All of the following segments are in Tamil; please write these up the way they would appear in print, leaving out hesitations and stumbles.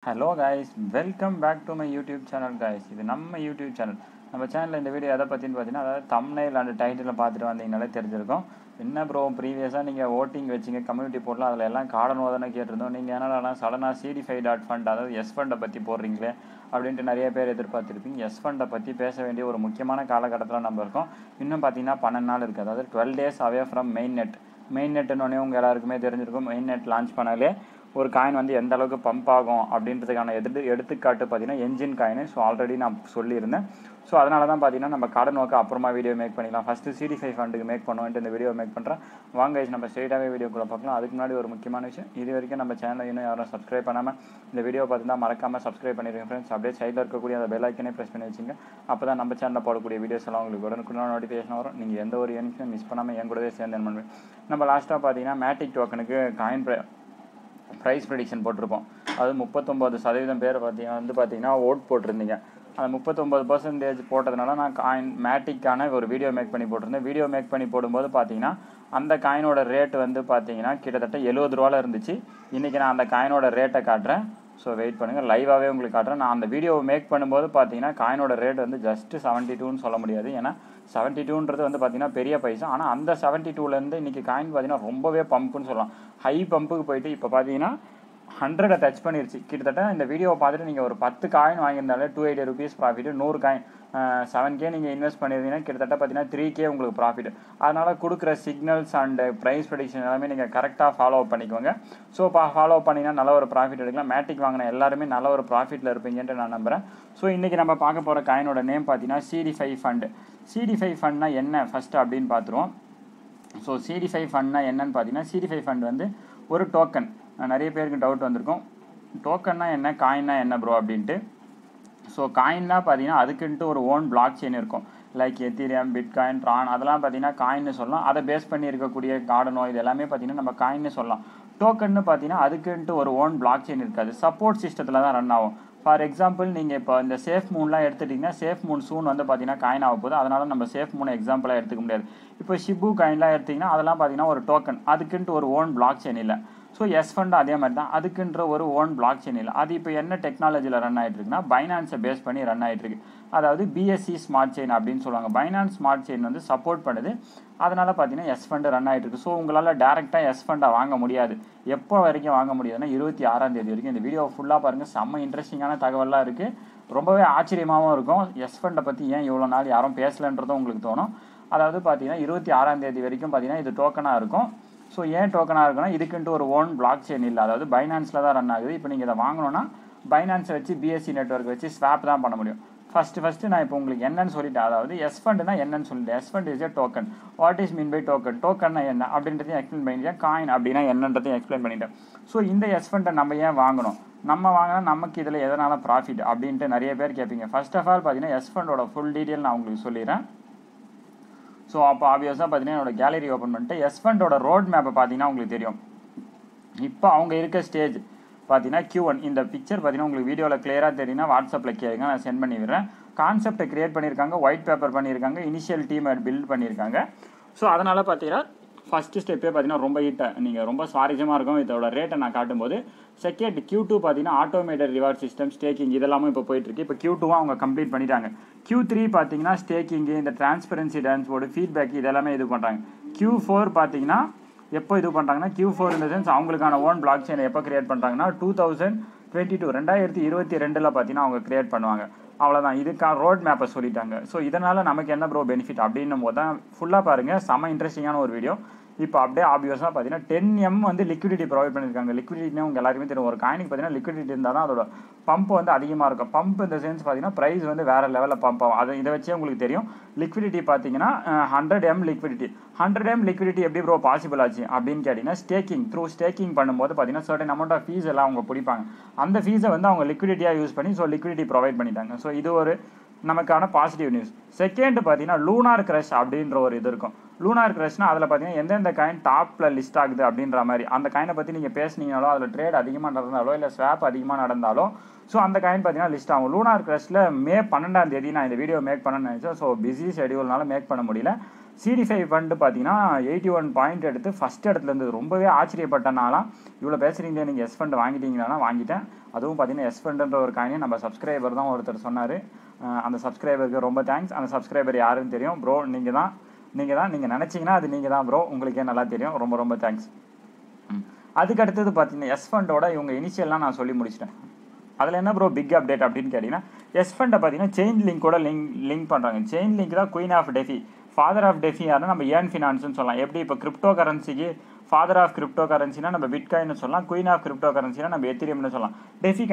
Hello guys, welcome back to my YouTube channel guys. இது நம்ம YouTube channel. நம்ம சேனல்ல இந்த வீடியோ எதை பத்தின்னு பார்த்தீங்கன்னா அதாவது thumbnail and title பார்த்துட்டு வந்தீங்கனாலே தெரிஞ்சிருக்கும். என்ன ப்ரோ ப்ரீவியஸா நீங்க voting வச்சீங்க கம்யூனிட்டி போர்ட்ல அதல எல்லாம் கார்டன் ஓதன கேட்டிருந்தோம். நீங்க என்னடா சடனா Seedify.Fund அதாவது Sfund பத்தி போடுறீங்களே அப்படினு நிறைய பேர் எதிர்பார்த்திருப்பீங்க. Sfund பத்தி பேச வேண்டிய ஒரு முக்கியமான காலகட்டத்துல நம்ம இருக்கோம். இன்னும் பாத்தீங்கன்னா 12 நாள் இருக்கு. அதாவது 12 days away from mainnet. mainnet னோனே உங்க எல்லாருக்குமே தெரிஞ்சிருக்கும். mainnet லான்ச் பண்ணாலே ஒரு காயின் வந்து எந்த அளவுக்கு பம்ப் ஆகும் அப்படின்றதுக்கான எடுத்துக்காட்டு பார்த்தீங்கன்னா என்ஜின் காயின். ஸோ ஆல்ரெடி நான் சொல்லியிருந்தேன். ஸோ அதனால தான் பார்த்தீங்கன்னா நம்ம கார்டன் ஒர்க்கு அப்புறமா வீடியோ மேக் பண்ணிக்கலாம். ஃபஸ்ட்டு Seedify.Fundக்கு மேக் பண்ணுவோன்ட்டு இந்த வீடியோ மேக் பண்ணுறேன். வாங்க நம்ம ஸ்ட்ரெயிட்டாகவே வீடியோக்குள்ளே பார்க்கலாம். அதுக்கு முன்னாடி ஒரு முக்கியமான விஷயம், இது வரைக்கும் நம்ம சேனலை இன்னும் யாரும் சப்ஸ்கிரைப் பண்ணாமல் இந்த வீடியோ பார்த்துருந்தா மறக்காமல் சப்ஸ்கிரைப் பண்ணிடுங்க ஃப்ரெண்ட்ஸ். அப்படியே சைடில் இருக்கக்கூடிய அந்த பெல் ஐக்கனே ப்ரெஸ் பண்ணி வச்சுங்க. அப்போ தான் நம்ம சேனலில் போடக்கூடிய வீடியோஸ் எல்லாம் உங்களுக்கு உடனுக்குள்ள நோட்டிஃபிகேஷன் வரும். நீங்கள் எந்த ஒரு யூனிட்ஸும் மிஸ் பண்ணாமல் என் கூடவே சேர்ந்து என்ன பண்ணுவேன். நம்ம லாஸ்ட்டாக பார்த்தீங்கன்னா மேட்டிக் டோக்கனுக்கு காயின் ப்ரைஸ் ப்ரெடிக்ஷன் போட்டிருப்போம். அது 39% பேர் பார்த்தீங்கன்னா ஓட் போட்டிருந்தீங்க. அந்த 39% போட்டதுனால நான் காயின் மேட்டிக்கான ஒரு வீடியோ மேக் பண்ணி போட்டிருந்தேன். வீடியோ மேக் பண்ணி போடும்போது பார்த்தீங்கன்னா அந்த காயினோட ரேட் வந்து பார்த்தீங்கன்னா கிட்டத்தட்ட 70 ரூபாயில் இருந்துச்சு. இன்றைக்கி நான் அந்த காயினோட ரேட்டை காட்டுறேன். ஸோ வெயிட் பண்ணுங்கள், லைவாகவே உங்களுக்கு காட்டுறேன். நான் அந்த வீடியோவை மேக் பண்ணும்போது பார்த்தீங்கன்னா காயினோட ரேட் வந்து ஜஸ்ட்டு 72ன்னு சொல்ல முடியாது. ஏன்னா 72ன்றது வந்து பார்த்தீங்கன்னா பெரிய பைசா. ஆனால் அந்த 72லேருந்து இன்றைக்கி காயின் பார்த்தீங்கன்னா ரொம்பவே பம்புன்னு சொல்லலாம். ஹை பம்புக்கு போயிட்டு இப்போ பார்த்தீங்கன்னா 100 டச் பண்ணிருச்சு. கிட்டத்தட்ட இந்த வீடியோவை பார்த்துட்டு நீங்கள் ஒரு 10 காயின் வாங்கியிருந்தாலே 280 rupees ப்ராஃபிட். 100 காயின் 7K நீங்கள் இன்வெஸ்ட் பண்ணியிருந்தீங்கன்னா கிட்டத்தட்ட பார்த்தீங்கன்னா 3K உங்களுக்கு ப்ராஃபிட். அதனால் கொடுக்குற சிக்னல்ஸ் அண்ட் ப்ரைஸ் ப்ரெடிக்ஷன் எல்லாமே நீங்கள் கரெக்டாக ஃபாலோ பண்ணிக்கோங்க. ஸோ ஃபாலோ பண்ணிங்கன்னா நல்ல ஒரு ப்ராஃபிட் எடுக்கலாம். மேட்டிக் வாங்கின எல்லாருமே நல்ல ஒரு ப்ராஃபிட்டில் இருப்பீங்கன்ட்டு நான் நம்புகிறேன். ஸோ இன்றைக்கி நம்ம பார்க்க போகிற காயினோட நேம் பார்த்தீங்கன்னா Seedify.Fund. Seedify.Fundனா என்ன ஃபஸ்ட்டு அப்படின்னு பார்த்துருவோம். ஸோ Seedify.Fundனா என்னன்னு பார்த்தீங்கன்னா Seedify.Fund வந்து ஒரு டோக்கன். நிறைய பேருக்கு டவுட் வந்திருக்கும், டோக்கன்னா என்ன, காயின்னா என்ன ப்ரோ அப்படின்ட்டு. ஸோ காயின்னா பார்த்தீங்கன்னா அதுக்குன்ட்டு ஒரு ஓன் பிளாக் செயின் இருக்கும். லைக் எத்தீரியம், பிட்காயின், ட்ரான் அதெல்லாம் பார்த்தீங்கன்னா காயின்னு சொல்லலாம். அதை பேஸ் பண்ணி இருக்கக்கூடிய கார்டனோ இது எல்லாமே பார்த்தீங்கன்னா நம்ம காயின்னு சொல்லலாம். டோக்கன்னு பார்த்தீங்கன்னா அதுக்குன்ட்டு ஒரு ஓன் பிளாக் செயின் இருக்காது, சப்போர்ட் சிஸ்டத்தில் தான் ரன் ஆகும். ஃபார் எக்ஸாம்பிள் நீங்கள் இப்போ இந்த சேஃப் மூன்லாம் எடுத்துட்டிங்கன்னா சேஃப் மூன் சூன் வந்து பார்த்தீங்கன்னா காயின் ஆக போகுது. அதனால் நம்ம சேஃப் மூனை எக்ஸாம்பிளாக எடுத்துக்க முடியாது. இப்போ ஷிபு காயின்லாம் எடுத்திங்கன்னா அதெல்லாம் பார்த்தீங்கன்னா ஒரு டோக்கன், அதுக்குன்ட்டு ஒரு ஓன் பிளாக் செயின் இல்லை. ஸோ Sfund அதே மாதிரி தான், அதுக்குன்ற ஒரு ஓன் பிளாக் செயின் இல்லை. அது இப்போ என்ன டெக்னாலஜியில் ரன் ஆகிட்டு இருக்குன்னா பைனான்ஸை பேஸ் பண்ணி ரன் ஆகிட்டு இருக்கு. அதாவது BSC ஸ்மார்ட் செயின் அப்படின்னு சொல்லுவாங்க. பைனான்ஸ் ஸ்மார்ட் செயின் வந்து சப்போர்ட் பண்ணுது. அதனால் பார்த்தீங்கன்னா Sfund ரன் ஆகிட்டு இருக்கு. ஸோ உங்களால் டேரெக்டாக Sfund வாங்க முடியாது. எப்போ வரைக்கும் வாங்க முடியாதுன்னா 26ஆம் தேதி வரைக்கும். இந்த வீடியோ ஃபுல்லாக பாருங்கள், செம்ம இன்ட்ரெஸ்டிங்கான தகவலாக இருக்குது. ரொம்பவே ஆச்சரியமாகவும் இருக்கும். Sfund பற்றி ஏன் இவ்வளோ நாள் யாரும் பேசலைன்றதும் உங்களுக்கு தோணும். அதாவது பார்த்தீங்கன்னா 26ஆம் தேதி வரைக்கும் பார்த்தீங்கன்னா இது டோக்கனாக இருக்கும். ஸோ ஏன் டோக்கனாக இருக்குன்னா இதுக்குன்ட்டு ஒரு ஓன் பிளாக் செயின் இல்லை, அதாவது பைனான்ஸில் தான் ரன் ஆகுது. இப்போ நீங்கள் இதை வாங்கணும்னா பைனான்ஸை வச்சு BSC நெட்வொர்க் வச்சு ஸ்வாப் தான் பண்ண முடியும். ஃபஸ்ட்டு நான் இப்போ உங்களுக்கு என்னன்னு சொல்லிட்டேன். அதாவது Sfundனா என்னன்னு சொல்லிட்டேன். Sfund is a token. What is mean by token, டோக்கன்னா என்ன அப்படின்றதையும் எக்ஸ்பிளைன் பண்ணிட்டேன். காயின் அப்படின்னா என்னன்றதையும் எக்ஸ்பிளைன் பண்ணிட்டேன். ஸோ இந்த Sfundை நம்ம ஏன் வாங்கணும், நம்ம வாங்கினா நமக்கு இதில் எதனால் ப்ராஃபிட் அப்படின்ட்டு நிறைய பேர் கேட்பீங்க. ஃபர்ஸ்ட் ஆஃப் ஆல் பார்த்தீங்கன்னா Sfundோட ஃபுல் டீட்டெயில் நான் உங்களுக்கு சொல்லிடுறேன். ஸோ அப்போ ஆப்வியஸாக பார்த்தீங்கன்னா என்னோட கேலரி ஓப்பன் பண்ணிட்டு Sfundோட ரோட் மேப்பை பார்த்தீங்கன்னா உங்களுக்கு தெரியும். இப்போ அவங்க இருக்க ஸ்டேஜ் பார்த்தீங்கன்னா Q1. இந்த பிக்சர் பார்த்தீங்கன்னா உங்களுக்கு வீடியோவில் கிளியராக தெரியும்னா வாட்ஸ்அப்பில் கேளுங்க, நான் சென்ட் பண்ணி விடுறேன். கான்செப்டை கிரியேட் பண்ணியிருக்காங்க, ஒயிட் பேப்பர் பண்ணியிருக்காங்க, இனிஷியல் டீம் பில்ட் பண்ணியிருக்காங்க. ஸோ அதனால் பார்த்தீங்கன்னா ஃபஸ்ட்டு ஸ்டெப்பே பார்த்தீங்கன்னா ரொம்ப நீங்கள் ரொம்ப சுவாரஸ்யமாக இருக்கும். இதோட ரேட்டை நான் காட்டும்போது செகண்ட் Q2 பார்த்தீங்கன்னா ஆட்டோமேட்டட் ரிவார்ட் சிஸ்டம், ஸ்டேக்கிங் இதெல்லாமும் இப்போ போயிட்டுருக்கு. இப்போ Q2 அவங்க கம்ப்ளீட் பண்ணிட்டாங்க. Q3 பார்த்தீங்கன்னா ஸ்டேக்கிங்கு, இந்த டிரான்ஸ்பரன்சி டான்ஸ்போர்டு, ஃபீட்பேக் இதெல்லாமே இது பண்ணுறாங்க. Q4 பார்த்தீங்கன்னா எப்போ இது பண்ணுறாங்கன்னா Q4 இந்த சென்ஸ் அவங்களுக்கான ஓன் பிளாக் செயினை எப்போ கிரியேட் பண்ணுறாங்கன்னா 2022 பார்த்தீங்கன்னா அவங்க கிரியேட் பண்ணுவாங்க. அவ்வளோதான், இதுக்கான ரோட் மேப்பை சொல்லிட்டாங்க. ஸோ இதனால் நமக்கு என்ன ப்ரோ பெனிஃபிட் அப்படின்னும் போது தான் ஃபுல்லாக பாருங்கள், செம்ம இன்ட்ரெஸ்டிங்கான ஒரு வீடியோ. இப்போ அப்படியே ஆப்வியஸாக பார்த்தீங்கன்னா 10M வந்து லிக்விடிட்டி ப்ரொவைட் பண்ணியிருக்காங்க. லிக்விடிட்டினா உங்கள் எல்லாருமே தெரியும். ஒரு காயினுக்கு பார்த்தீங்கன்னா லிக்விடிட்டி இருந்தால் தான் அதோட பம்ப் வந்து அதிகமாக இருக்கும். பம்ப் இந்த சென்ஸ் பார்த்தீங்கன்னா ப்ரைஸ் வந்து வேறு லெவலில் பம்ப் ஆகும். அதை இதை வச்சே உங்களுக்கு தெரியும். லிக்விடிட்டி பார்த்தீங்கன்னா 100M லிக்விடிட்டி. 100M லிக்விடிட்டி எப்படி ப்ரோ பாசிபிள் ஆச்சு அப்படின்னு கேட்டிங்கன்னா ஸ்டேக்கிங் பண்ணும்போது பார்த்தீங்கன்னா சர்டன் அமௌண்ட் ஆஃப் ஃபீஸ் எல்லாம் அவங்க பிடிப்பாங்க. அந்த ஃபீஸை வந்து அவங்க லிக்விடிட்டியாக யூஸ் பண்ணி ஸோ லிக்விடிட்டி ப்ரொவைட் பண்ணிட்டாங்க. ஸோ இது ஒரு நமக்கான பாசிட்டிவ் நியூஸ். செகண்ட் பார்த்தீங்கன்னா லூனார் கிரஷ் அப்படின்ற ஒரு இது இருக்கும். லூனார் கிரஷ்னா அதில் பார்த்தீங்கன்னா எந்தெந்த காயின் டாப்பில் லிஸ்ட் ஆகுது அப்படின்ற மாதிரி அந்த காயினை பற்றி நீங்கள் பேசுனீங்கனாலோ அதில் ட்ரேட் அதிகமாக நடந்தாலோ இல்லை ஸ்வாப் அதிகமாக நடந்தாலோ ஸோ அந்த காயின் பார்த்தீங்கன்னா லிஸ்ட் ஆகும். லூனார் கிரஷில் மே 12ஆம் தேதி நான் இந்த வீடியோ மேக் பண்ணணும்னு நினச்சேன். ஸோ பிஸி ஷெடியூல்னால மேக் பண்ண முடியல. Seedify Fund பார்த்தீங்கன்னா 81 பாயிண்ட் எடுத்து ஃபஸ்ட் இடத்துல இருந்தது. ரொம்பவே ஆச்சரியப்பட்டனாலாம் இவ்வளோ பேசுகிறீங்க நீங்கள் Sfund வாங்கிட்டீங்களான்னா வாங்கிட்டேன். அதுவும் பார்த்தீங்கன்னா Sfundன்ற ஒரு காயினை நம்ம சப்ஸ்கிரைபர் தான் ஒருத்தர் சொன்னார். அந்த சப்ஸ்கிரைபருக்கு ரொம்ப தேங்க்ஸ். அந்த சப்ஸ்கிரைபர் யாருன்னு தெரியும் ப்ரோ, நீங்கள் நினச்சிங்கன்னா அது நீங்கள் தான் ப்ரோ, உங்களுக்கே நல்லா தெரியும். ரொம்ப ரொம்ப தேங்க்ஸ். அதுக்கு அடுத்தது பார்த்தீங்கன்னா Sfundோட இவங்க இனிஷியல்லாம் நான் சொல்லி முடிச்சிட்டேன். அதில் என்ன ப்ரோ பிக் அப்டேட் அப்படின்னு கேட்டிங்கன்னா Sfundை பார்த்தீங்கன்னா செயின் லிங்கோட லிங்க் பண்ணுறாங்க. செயின் லிங்க் தான் queen of DeFi. Father of DeFi யாருன்னா நம்ம ஏர்ன் ஃபினான்ஸ்னு சொல்லலாம். எப்படி இப்போ கிரிப்டோ கரன்சிக்கு ஃபாதர் ஆஃப் கிரிப்டோ கரன்சினா நம்ம பிட்காயின்னு சொல்லலாம், குயின் ஆஃப் கிரிப்டோ கரன்சினா நம்ம எத்திரியம்னு சொல்லலாம். டெஃபி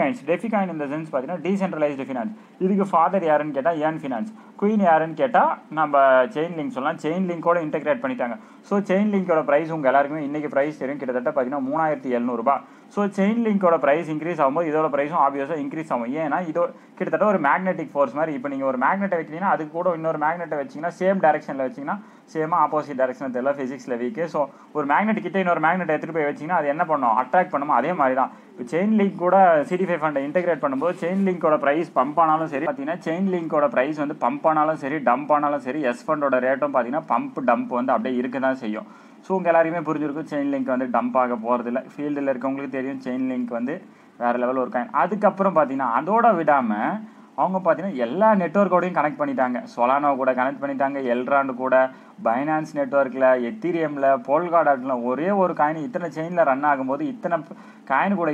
காயின் இந்த சென்ஸ் பார்த்தீங்கன்னா டீசென்ட்ரலைஸ்டு ஃபினான்ஸ். இதுக்கு ஃபாதர் யாருன்னு கேட்டால் ஏர்ன் ஃபினான்ஸ், குயின் யாருன்னு கேட்டால் நம்ம செயின் லிங்க் சொல்லலாம். செயின் லிங்கோட இன்டெகிரேட் பண்ணிட்டாங்க. ஸோ செயின் லிங்கோட ப்ரைஸ் உங்கள் எல்லாருக்குமே இன்றைக்கி ப்ரைஸ் தெரியும், கிட்டத்தட்ட பார்த்தீங்கன்னா 3700 ரூபாய். ஸோ செயின் லிங்கோட ப்ரைஸ் இன்க்ரீஸ் ஆகும்போது இதோட ப்ரைஸும் ஆப்வியஸாக இன்க்ரீஸ் ஆகும். ஏன்னா இதோ கிட்டத்தட்ட ஒரு மேக்னெட்டிக் ஃபோர்ஸ் மாதிரி. இப்போ நீங்கள் ஒரு மேக்னெட்டை வைக்கிறீங்கன்னா அதுக்கு கூட இன்னொரு மேக்னெட்டை வச்சிங்கன்னா சேம் டேரக்ஷனில் வச்சிங்கன்னா சேமாக ஆப்போசிட் டேரக்ஷனில் தெரியல, ஃபிசிக்ஸில் வீக்கு. ஸோ ஒரு மேக்னெட் கிட்ட இன்னொரு மேக்னெட்டை எடுத்துகிட்டு போய் வச்சிங்கன்னா அது என்ன பண்ணும், அட்ராக்ட் பண்ணுமோ அதே மாதிரி தான். இப்போ செயின் லிங்க் கூட Seedify Fund இன்டெகிரேட் பண்ணும்போது செயின் லிங்கோட ப்ரைஸ் பம்ப் ஆனாலும் சரி, பார்த்தீங்கன்னா செயின் லிங்கோட ப்ரைஸ் வந்து பம்ப் ஆனாலும் சரி டம்ப் ஆனாலும் சரி, Sfundோட ரேட்டும் பார்த்தீங்கன்னா பம்ப் டம்ப் வந்து அப்படியே இருக்க தான் செய்யும். ஸோ உங்கள் எல்லாருமே புரிஞ்சிருக்கும் செயின் லிங்க் வந்து டம்ப் ஆக போகிறதில்ல. ஃபீல்டில் இருக்கவங்களுக்கு தெரியும் செயின் லிங்க் வந்து வேறு லெவல் ஒரு காயின். அதுக்கப்புறம் பார்த்தீங்கன்னா அதோட விடாமல் அவங்க பார்த்தீங்கன்னா எல்லா நெட்வொர்க்கோடையும் கனெக்ட் பண்ணிட்டாங்க. சொலானோ கூட கனெக்ட் பண்ணிட்டாங்க, எல்ராண்டு கூட, பைனான்ஸ் நெட்வொர்க்கில், எத்தீரியமில், போல்காடாட்டில் ஒரே ஒரு காயின் இத்தனை செயினில் ரன் ஆகும்போது, இத்தனை காயின் கூட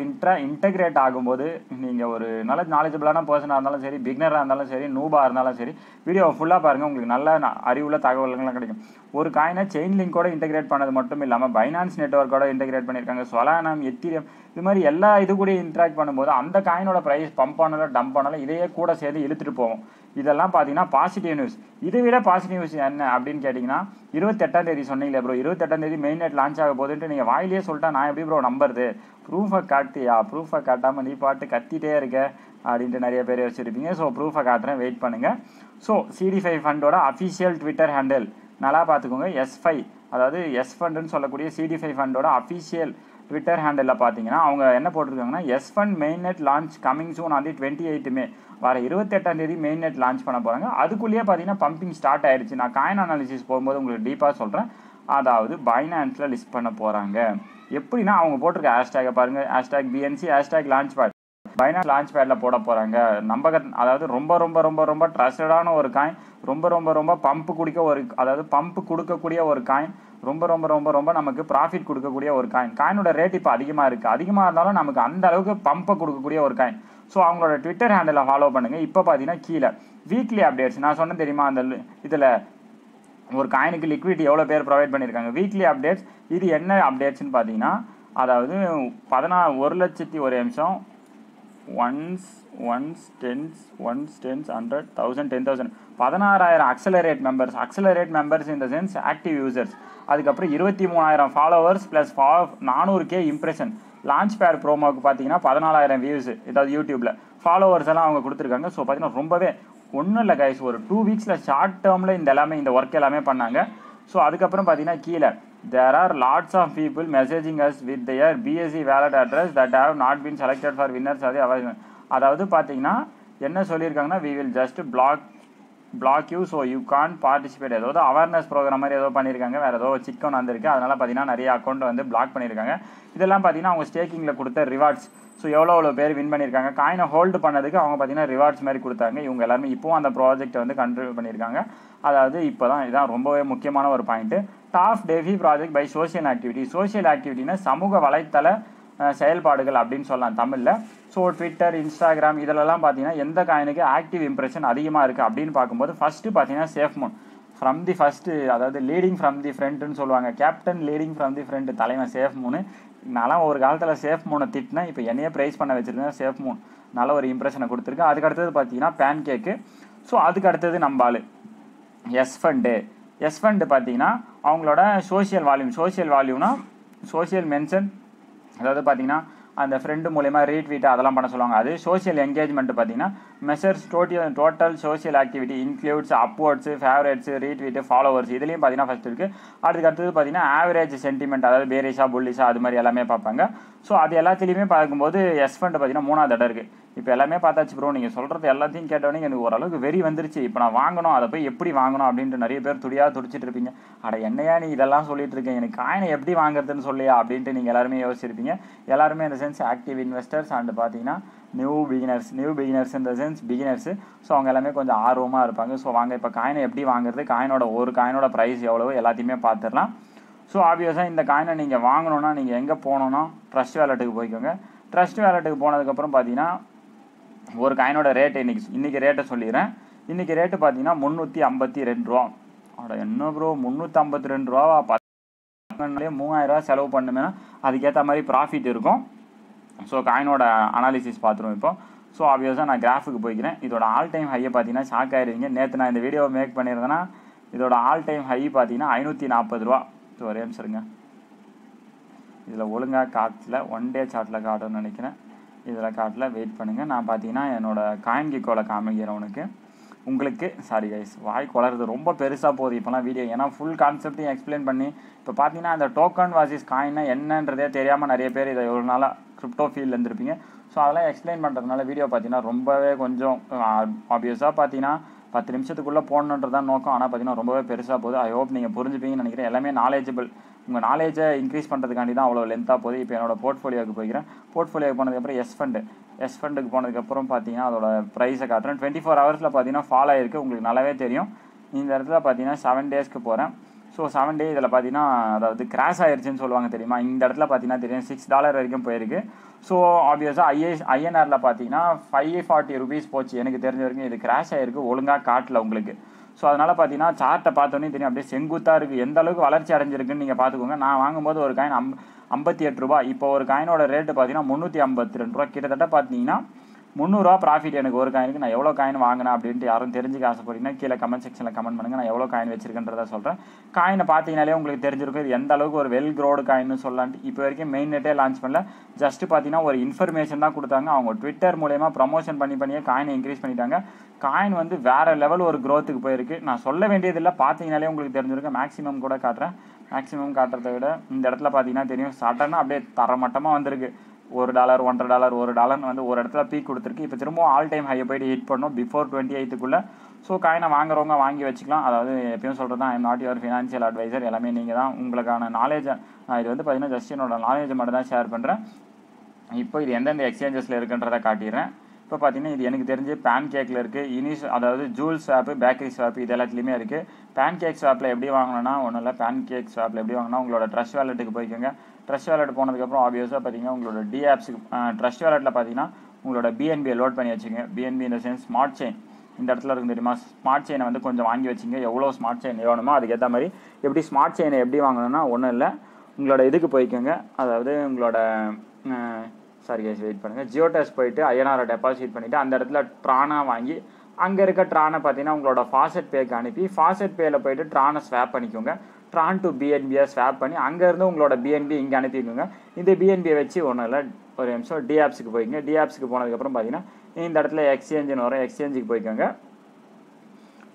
இன்டெகிரேட் ஆகும்போது நீங்கள் ஒரு நல்ல நாலேஜபிளான பர்சனாக இருந்தாலும் சரி, பிகினராக இருந்தாலும் சரி, நூபாக இருந்தாலும் சரி, வீடியோவை ஃபுல்லாக பாருங்கள், உங்களுக்கு நல்ல அறிவுள்ள தகவல்கள்லாம் கிடைக்கும். ஒரு காயினை செயின் லிங்கோட இன்டெகிரேட் பண்ணது மட்டும் இல்லாமல் பைனான்ஸ் நெட்வொர்க்கோட இன்டெகிரேட் பண்ணியிருக்காங்க. சொலானம், எத்தீரியம் இது மாதிரி எல்லா இது கூட இன்ட்ராக்ட் பண்ணும்போது அந்த காயினோட ப்ரைஸ் பம்ப் ஆனாலும் டம்ப் ஆனாலும் இதையே கூட சேர்த்து இழுத்துட்டு போவோம். இதெல்லாம் பார்த்தீங்கன்னா பாசிட்டிவ் நியூஸ். இதை விட பாசிட்டிவ் நியூஸ் என்ன அப்படின்னு கேட்டிங்கன்னா 28ஆம் தேதி சொன்னீங்களே ப்ரோ, 28ஆம் தேதி மெயின் நெட் லான்ச் ஆக போகுதுன்ட்டு நீங்கள் வாயிலே சொல்லிட்டா நான் எப்படி ப்ரோ நம்புறது, ப்ரூஃபை காட்டியா, ப்ரூஃபை காட்டாமல் நீ பாட்டு கத்திட்டே இருக்க அப்படின்ட்டு நிறைய பேர் வச்சுருப்பீங்க. ஸோ ப்ரூஃபை காட்டுறேன், வெயிட் பண்ணுங்கள். ஸோ Seedify Fundோட அஃபிஷியல் ட்விட்டர் ஹேண்டில் நல்லா பார்த்துக்கோங்க. S5 அதாவது Sfundன்னு சொல்லக்கூடிய Seedify Fundோட அஃபிஷியல் ட்விட்டர் ஹேண்டில் பார்த்தீங்கன்னா அவங்க என்ன போட்டிருக்காங்கன்னா Sfund main net launch coming soon on the 28 May, வர 28ஆம் தேதி மெயின் நெட் லான்ச் பண்ண போகிறாங்க. அதுக்குள்ளேயே பார்த்தீங்கன்னா பம்பிங் ஸ்டார்ட் ஆயிடுச்சு. நான் காயின் அனாலிசிஸ் போகும்போது உங்களுக்கு டீப்பாக சொல்கிறேன். அதாவது பைனான்ஸில் லிஸ்ட் பண்ண போகிறாங்க. எப்படின்னா அவங்க போட்டிருக்க ஹேஷ்டேகை பாருங்கள், #BNC #launch pad. Binance launch பேடில் போட போகிறாங்க. அதாவது ரொம்ப ரொம்ப ரொம்ப ரொம்ப ட்ரஸ்டடான ஒரு காயின், ரொம்ப ரொம்ப ரொம்ப பம்ப் கொடுக்கக்கூடிய ஒரு காயின், ரொம்ப ரொம்ப ரொம்ப ரொம்ப நமக்கு ப்ராஃபிட் கொடுக்கக்கூடிய ஒரு காயின். காயினோட ரேட் இப்போ அதிகமாக இருக்குது. அதிகமாக இருந்தாலும் நமக்கு அந்த அளவுக்கு பம்பை கொடுக்கக்கூடிய ஒரு காயின். ஸோ அவங்களோட ட்விட்டர் ஹேண்டில் ஃபாலோ பண்ணுங்கள். இப்போ பார்த்தீங்கன்னா கீழே வீக்லி அப்டேட்ஸ் நான் சொன்னேன் தெரியுமா, அந்த இதில் ஒரு காயினுக்கு லிக்விடிட்டி எவ்வளோ பேர் ப்ரொவைட் பண்ணியிருக்காங்க. வீக்லி அப்டேட்ஸ் இது என்ன அப்டேட்ஸ்ன்னு பார்த்தீங்கன்னா அதாவது 1,01,000 ஒன்ஸ் டென்ஸ் 100 1000 10,000 16,000 அக்சலரேட் மெம்பர்ஸ் இந்த சென்ஸ் ஆக்டிவ் யூசர்ஸ். அதுக்கப்புறம் 23,000 followers plus 400K impression. Launch pad ப்ரோமோக்கு பார்த்தீங்கன்னா 14,000 வியூஸ், ஏதாவது யூடியூப்பில் ஃபாலோவர்ஸ் எல்லாம் அவங்க கொடுத்துருக்காங்க. ஸோ பார்த்தீங்கன்னா ரொம்பவே ஒன்றும் இல்லை கைஸ், ஒரு 2 வீக்ஸில் ஷார்ட் டேர்மில் இந்த ஒர்க் எல்லாமே பண்ணாங்க. ஸோ அதுக்கப்புறம் பார்த்தீங்கன்னா கீழே there are lots of people messaging us with their BSC wallet address that have not been selected for winners. அதாவது பார்த்தீங்கன்னா என்ன சொல்லியிருக்காங்கன்னா we will just block you so you can't participate. ஏதாவது அவேர்னஸ் ப்ரோக்ராம் மாதிரி ஏதோ பண்ணியிருக்காங்க, வேறு ஏதோ சிக்கன் வந்திருக்கு, அதனால் பார்த்தீங்கன்னா நிறைய அக்கௌண்ட் வந்து பிளாக் பண்ணியிருக்காங்க. இதெல்லாம் பார்த்தீங்கன்னா அவங்க ஸ்டேக்கிங்கில் கொடுத்த ரிவார்ட்ஸ். ஸோ எவ்வளோ பேர் வின் பண்ணியிருக்காங்க, காயினை ஹோல்டு பண்ணதுக்கு அவங்க பார்த்தீங்கன்னா ரிவார்ட்ஸ் மாதிரி கொடுத்தாங்க. இவங்க எல்லாருமே இப்போவும் அந்த ப்ராஜெக்ட்டை வந்து கண்ட்ரிபியூட் பண்ணியிருக்காங்க. அதாவது இதான் ரொம்பவே முக்கியமான ஒரு point. Top DeFi project by social ஆக்டிவிட்டினா சமூக வலைத்தள செயல்பாடுகள் அப்படின்னு சொல்லலாம் தமிழில். ஸோ ட்விட்டர், இன்ஸ்டாகிராம் இதிலெல்லாம் பார்த்தீங்கன்னா எந்த காயினுக்கு ஆக்டிவ் இம்ப்ரெஷன் அதிகமாக இருக்குது அப்படின்னு பார்க்கும்போது ஃபஸ்ட்டு பார்த்தீங்கன்னா சேஃப்மூன் ஃப்ரம் தி ஃபஸ்ட்டு, அதாவது லீடிங் ஃப்ரம் தி ஃப்ரண்ட்னு சொல்லுவாங்க. Captain leading from the front, தலைவன் சேஃப்மூன். நான்லாம் ஒரு காலத்தில் சேஃப்மூனை திட்டினேன், இப்போ என்னையே ப்ரைஸ் பண்ண வச்சுருந்தேன். சேஃப்மூன் நல்ல ஒரு இம்ப்ரெஷனை கொடுத்துருக்கு. அதுக்கு அடுத்தது பார்த்தீங்கன்னா பேன் கேக்கு. ஸோ அதுக்கு அடுத்தது நம்பாள் Sfund பார்த்தீங்கன்னா அவங்களோட சோஷியல் வால்யூம்னா சோஷியல் மென்ஷன், அதாவது பார்த்தீங்கன்னா அந்த ஃப்ரெண்டு மூலயமா ரீட்வீட் அதெல்லாம் பண்ண சொல்லுவாங்க. அது சோஷியல் என்கேஜ்மெண்ட் பார்த்தீங்கன்னா measures total social activity includes upvotes, favourites, retweet, followers இதுலேயும் பார்த்தீங்கன்னா ஃபஸ்ட் இருக்குது. அதுக்கு அடுத்தது பார்த்தீங்கன்னா ஆவரேஜ் சென்டிமெண்ட், அதாவது பேரிஷா புல்லிஷா அது மாதிரி எல்லாமே பார்ப்பாங்க. ஸோ அது எல்லாத்துலேயுமே பார்க்கும்போது Sfund பார்த்தீங்கன்னா 3ஆவது இடம் இருக்குது. இப்போ எல்லாமே பார்த்தாச்சு ப்ரோ. நீங்கள் சொல்கிறது எல்லாத்தையும் கேட்டோன்னே எனக்கு ஓரளவுக்கு வெறி வந்துருச்சு. இப்போ நான் வாங்கணும், அதை போய் எப்படி வாங்கணும் அப்படின்ட்டு நிறைய பேர் துடிச்சிட்டு இருப்பீங்க. அட என்னையா நீ இதெல்லாம் சொல்லிட்டு இருக்கேன், எனக்கு காயினை எப்படி வாங்குறதுன்னு சொல்லியா அப்படின்ட்டு நீங்கள் எல்லாருமே யோசிச்சிருப்பீங்க. எல்லாருமே இந்த சென்ஸ் ஆக்டிவ் இன்வெஸ்டர்ஸ் அண்ட் பார்த்தீங்கன்னா நியூ பிகினர்ஸ் இந்த சென்ஸ் பிகினர்ஸு. ஸோ அவங்க எல்லாமே கொஞ்சம் ஆர்வமாக இருப்பாங்க. ஸோ வாங்க இப்போ காயினை எப்படி வாங்குறது, ஒரு காயினோட ப்ரைஸ் எவ்வளோ எல்லாத்தையுமே பார்த்துடலாம். ஸோ ஆப்வியஸாக இந்த காயினை நீங்கள் வாங்கணுன்னா நீங்கள் எங்கே போகணுன்னா ட்ரஸ்ட் வேலெட்டுக்கு போய்க்கோங்க. ட்ரஸ்ட் வேலெட்டுக்கு போனதுக்கப்புறம் பார்த்தீங்கன்னா ஒரு காயினோட ரேட்டு இன்றைக்கி ரேட்டை சொல்லிடுறேன். இன்றைக்கி ரேட்டு பார்த்தீங்கன்னா 352 ரூபா. அட என்ன ப்ரோ 352 ரூபாவா? 3000 ரூபா செலவு பண்ணுமேனா அதுக்கேற்ற மாதிரி ப்ராஃபிட் இருக்கும். ஸோ காயினோட அனாலிசிஸ் பார்த்துருவோம் இப்போ. ஸோ ஆப்வியஸாக நான் கிராஃபுக்கு போய்க்கிறேன். இதோட ஆல் டைம் ஹையை பார்த்தீங்கன்னா ஷாக் ஆகிடுவீங்க. நேற்று நான் இந்த வீடியோவை மேக் பண்ணியிருந்தேன்னா இதோட ஆல் டைம் ஹை பார்த்தீங்கன்னா 540 ரூபா. ஸோ ஒரே நிமிஷம் இதில் ஒழுங்காக காட்டல, ஒன் டே சார்ட்டில் காட்டுன்னு நினைக்கிறேன். இதில் காட்டில் வெயிட் பண்ணுங்கள். நான் பார்த்தீங்கன்னா என்னோடய காயின் கிக்கோவில் காமிக்கிறேன் உங்களுக்கு. சாரி கைஸ், வாய் குளருது, ரொம்ப பெருசாக போகுது இப்போலாம் வீடியோ. ஏன்னா ஃபுல் கான்செப்டையும் எக்ஸ்பிளைன் பண்ணி இப்போ பார்த்தீங்கன்னா அந்த டோக்கன் வாசிஸ் காயின்னா என்னன்றதே தெரியாமல் நிறைய பேர் இதை ஒரு நாளாக கிரிப்டோ ஃபீல்டில் இருந்திருப்பீங்க. ஸோ அதெல்லாம் எக்ஸ்பிளைன் பண்ணுறதுனால வீடியோ பார்த்தீங்கன்னா ரொம்பவே கொஞ்சம் ஆப்வியஸாக பார்த்தீங்கன்னா 10 நிமிஷத்துக்குள்ளே போடணுன்றதான் நோக்கம். ஆனால் பார்த்தீங்கன்னா ரொம்பவே பெருசாக போகுது. ஐ ஹோப் நீங்கள் புரிஞ்சுப்பீங்கன்னு நினைக்கிறேன். எல்லாமே நாலேஜபிள், உங்கள் நாலேஜை இன்க்ரீஸ் பண்ணுறதுக்காண்டி தான் அவ்வளோ லென்த்தாக போகுது. இப்போ என்னோட போர்ட்ஃபோலியோவுக்கு போய்க்கிறேன். போர்ட்ஃபோலியோவுக்கு போனதுக்கப்புறம் எஸ்ஃபண்டுக்கு போனதுக்கப்புறம் பார்த்தீங்கன்னா அதோட ப்ரைஸை காட்டுறேன். 24 ஹவர்ஸில் பார்த்தீங்கன்னா ஃபால் ஆகிருக்கு, உங்களுக்கு நல்லாவே தெரியும். இந்த இடத்துல பார்த்தீங்கன்னா 7 டேஸ்க்கு போகிறேன். ஸோ 7 டே இதில் பார்த்தீங்கன்னா அதாவது கிராஷ் ஆயிடுச்சுன்னு சொல்லுவாங்க தெரியுமா. இந்த இடத்துல பார்த்தீங்கன்னா தெரியும் $6 வரைக்கும் போயிருக்கு. ஸோ ஆப்வியஸாக ஐஎன்ஆரில் பார்த்தீங்கன்னா 540 ருபீஸ் போச்சு. எனக்கு தெரிஞ்ச வரைக்கும் இது கிராஷ் ஆகிருக்கு, ஒழுங்காக காட்டல உங்களுக்கு. ஸோ அதனால் பார்த்தீங்கன்னா சார்ட்டை பார்த்தோன்னே தெரியும் அப்படியே செங்குத்தாக இருக்குது. எந்த அளவுக்கு வளர்ச்சி அடைஞ்சிருக்குன்னு நீங்கள் பார்த்துக்கோங்க. நான் வாங்கும்போது ஒரு காயின் 58 ரூபா. இப்போ ஒரு காயினோட ரேட்டு பார்த்தீங்கன்னா 352 ரூபா. கிட்டத்தட்ட பார்த்தீங்கன்னா 300 ரூபா ப்ராஃபிட் எனக்கு ஒரு காயினுக்கு. நான் எவ்வளோ காயின் வாங்கினேன் அப்படின்ட்டு யாரும் தெரிஞ்சுக்க ஆசைப்பட்டீங்கன்னா கீழே கமெண்ட் செக்ஷனில் கமெண்ட் பண்ணுங்கள். நான் எவ்வளோ காயின் வச்சிருக்கேன்றதை சொல்கிறேன். காயினை பார்த்தீங்கனாலே உங்களுக்கு தெரிஞ்சிருக்கும் இது எந்த அளவுக்கு ஒரு வெல் க்ரோடு காயின்னு சொல்லலான்ட்டு. இப்போ வரைக்கும் மெயின் நெட்டே லான்ச் பண்ணல, ஜஸ்ட் பார்த்தீங்கன்னா ஒரு இன்ஃபர்மேஷன் தான் கொடுத்தாங்க. அவங்க ட்விட்டர் மூலயமா ப்ரமோஷன் பண்ணியே காயினை இன்க்ரீஸ் பண்ணிட்டாங்க. காயின் வந்து வேறு லெவல் ஒரு க்ரோத்துக்கு போயிருக்கு. நான் சொல்ல வேண்டியதில்லை, பார்த்தீங்கனாலே உங்களுக்கு தெரிஞ்சிருக்கும். மேக்ஸிமம் கூட காட்டுறேன். மேக்ஸிமம் காட்டுறதை விட இந்த இடத்துல பார்த்தீங்கன்னா தெரியும் சடனாக அப்படியே தரமட்டமாக வந்திருக்கு. $1 $1.50 $1 வந்து ஒரு இடத்துல பீக் கொடுத்துருக்கு. இப்போ திரும்பவும் ஆல் டைம் ஹையை போய்ட்டு ஹிட் பண்ணோம் பிஃபோர் 28க்குள்ளே. ஸோ காயினை வாங்குறவங்க வாங்கி வச்சுக்கலாம். அதாவது எப்பயும் சொல்கிறது தான், I am not your financial adviser. எல்லாமே நீங்கள் தான், உங்களுக்கான நாலேஜை நான் இது வந்து பார்த்தீங்கன்னா ஜஸ்ட் என்னோட நாலேஜை மட்டும் தான் ஷேர் பண்ணுறேன். இப்போ இது எந்தெந்த எக்ஸ்சேஞ்சஸில் இருக்குன்றதை காட்டிடுறேன். இப்போ பார்த்தீங்கன்னா இது எனக்கு தெரிஞ்சு பேன்கேக்கில் இருக்குது, அதாவது ஜூல் ஸ்வாப்பு, பேக்கரி ஸ்வாப்பு, இது எல்லாத்துலேயுமே இருக்குது. பேன்கேக் ஸ்வாப்பில் எப்படி வாங்கணும்னா ஒன்றும் இல்லை. பேன்கேக் ஸ்வாப்பில் எப்படி வாங்கினா உங்களோட ட்ரஸ்ட் வேலெட்டுக்கு போய்க்கோங்க. ட்ரஸ்ட் வேலெட் போனதுக்கப்புறம் ஆப்வியஸாக பார்த்தீங்கன்னா உங்களோட டிஆப்ஸுக்கு ட்ரஸ்ட் வேலெட்டில் பார்த்தீங்கன்னா உங்களோட பிஎன்பியை லோட் பண்ணி வச்சுங்க. பிஎன்பி இந்த சென்ஸ் ஸ்மார்ட் செயின் இந்த இடத்துல இருக்குது தெரியுமா. ஸ்மார்ட் செயினை வந்து கொஞ்சம் வாங்கி வச்சுங்க. எவ்வளோ ஸ்மார்ட் செயின் வேணுமோ அதுக்கேற்ற மாதிரி. எப்படி ஸ்மார்ட் செயினை எப்படி வாங்கணும்னா ஒன்றும் இல்லை, உங்களோட இதுக்கு போய்க்கோங்க. அதாவது உங்களோட சாரி கேஸ் வெயிட் பண்ணுங்கள். ஜியோடெஸ் போயிட்டு ஐஎன்ஆரை டெபாசிட் பண்ணிவிட்டு அந்த இடத்துல ட்ரானா வாங்கி அங்கே இருக்க ட்ரானை பார்த்தீங்கன்னா உங்களோட ஃபாஸ்ட் பேக்கு அனுப்பி ஃபாஸ்ட் பேயில் போய்ட்டு ட்ரானை ஸ்வாப் பண்ணிக்கோங்க. ட்ரான் டு பிஎன்பியை ஸ்வாப் பண்ணி அங்கேருந்து உங்களோட பிஎன்பி இங்கே அனுப்பிக்கோங்க. இந்த பிஎன்பியை வச்சு ஒன்றும் இல்லை, ஒரு நிமிஷம் டிஆப்ஸுக்கு போய்க்கோங்க. டிஆப்ஸுக்கு போனதுக்கப்புறம் பார்த்தீங்கன்னா இந்த இடத்துல எக்ஸ்சேஞ்சுன்னு வரும், எக்ஸ்சேஞ்சுக்கு போய்க்கோங்க.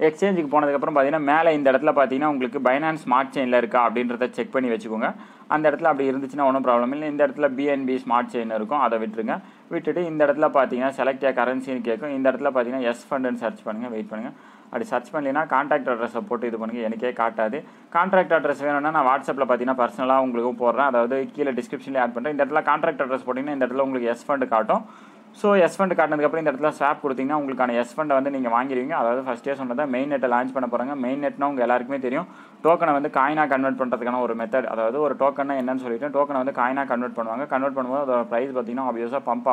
எக்ஸ்சேஞ்சுக்கு போனதுக்கப்புறம் பார்த்தீங்கன்னா மேலே இந்த இடத்துல பார்த்தீங்கன்னா உங்களுக்கு பைனான்ஸ் ஸ்மார்ட் செயினில் இருக்கா அப்படின்றத செக் பண்ணி வச்சுக்கோங்க. அந்த இடத்துல அப்படி இருந்துச்சுன்னா ஒன்றும் ப்ராப்ளம் இல்லை. இந்த இடத்துல பிஎன்பி ஸ்மார்ட் செயின் இருக்கும், அதை விட்டுட்டு இந்த இடத்துல பார்த்தீங்கன்னா செலக்ட் கரன்சின்னு கேட்கும். இந்த இடத்துல பார்த்தீங்கன்னா Sfundன்னு சர்ச் பண்ணுங்கள். வெயிட் பண்ணுங்கள். அப்படி சர்ச் பண்ணலைன்னா கான்டாக்ட் அட்ரஸை போட்டு இது பண்ணுங்கள், எனக்கே காட்டாது. கான்டாக்ட் அட்ரஸ் வேணும்னா நான் வாட்ஸ்அப்பில் பார்த்தீங்கன்னா பர்சனலாக உங்களுக்கும் போடுறேன், அதாவது கீழே டிஸ்கிரிப்ஷன்லேயே ஆட் பண்ணுறேன். இந்த இடத்துல கான்டாக்ட் அட்ரஸ் போட்டிங்கன்னா இந்த இடத்துல உங்களுக்கு Sfund காட்டும். ஸோ Sfund காட்டினதுக்கப்புறம் இந்த இடத்துல ஸ்வாப் கொடுத்தீங்கன்னா உங்களுக்கான Sfund வந்து நீங்கள் வாங்கிடுவீங்க. அதாவது ஃபஸ்ட்டே சொன்னதை மெயின் நெட்டை லான்ச் பண்ண போகிறாங்க. மெயின் நெட்னா உங்கள் எல்லாருக்குமே தெரியும், டோக்கனை வந்து காயினாக கன்வெர்ட் பண்ணுறதுக்கான ஒரு மெத்தட். அதாவது ஒரு டோக்கன்னா என்னன்னு சொல்லிட்டு டோக்கனை வந்து காயினாக கன்வெர்ட் பண்ணுவாங்க. கன்வெர்ட் பண்ணும்போது அதோட ப்ரைஸ் பார்த்தீங்கன்னா ஆப்வியஸாக பம்ப்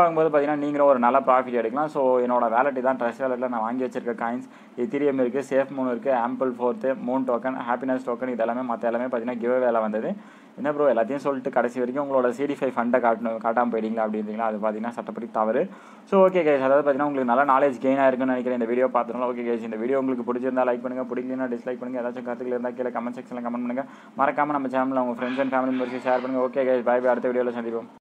ஆகும்போது பார்த்தீங்கன்னா நீங்களும் ஒரு நல்ல ப்ராஃபிட் எடுக்கலாம். ஸோ என்னோட வேலெட் தான் ட்ரஸ்ட் வேலெட்டில் நான் வாங்கி வச்சிருக்க காயின்ஸ் எத்திரியம் இருக்குது, சேஃப் 3 இருக்குது, ample 4, Moon token, happiness token, இது எல்லாமே மற்ற எல்லாமே பார்த்தீங்கன்னா கிவ் வேலை வந்தது. என்ன ப்ரோ எல்லாத்தையும் சொல்லிட்டு கடைசி வரைக்கும் உங்களோட Seedify.Fund காட்டாமல் போயிட்டீங்களா அப்படின்றீங்களா, அது பார்த்தீங்கன்னா சட்டப்படி தவறு. ஸோ ஓகே கைஸ், அதாவது பார்த்தீங்கன்னா உங்களுக்கு நல்ல நாலேஜ் கெயின் ஆயிருக்குன்னு நினைக்கிறேன் இந்த வீடியோ பார்த்துருந்தோம். ஓகே கைஸ், இந்த வீடியோ உங்களுக்கு பிடிச்சிருந்தா லைக் பண்ணுங்கள், பிடிக்கலன்னா டிஸ்லைக் பண்ணுங்கள். ஏதாச்சும் கருத்துக்கள் இருந்தால் கீழே கமெண்ட் செக்ஷனில் கமெண்ட் பண்ணுங்கள். மறக்காமல் நம்ம சேனலில் உங்கள் ஃப்ரெண்ட்ஸ் அண்ட் ஃபேமிலி மெம்பர்ஸுக்கு ஷேர் பண்ணுங்கள். ஓகே கைஸ், பை பை, அடுத்த வீடியோவில் சந்திப்போம்.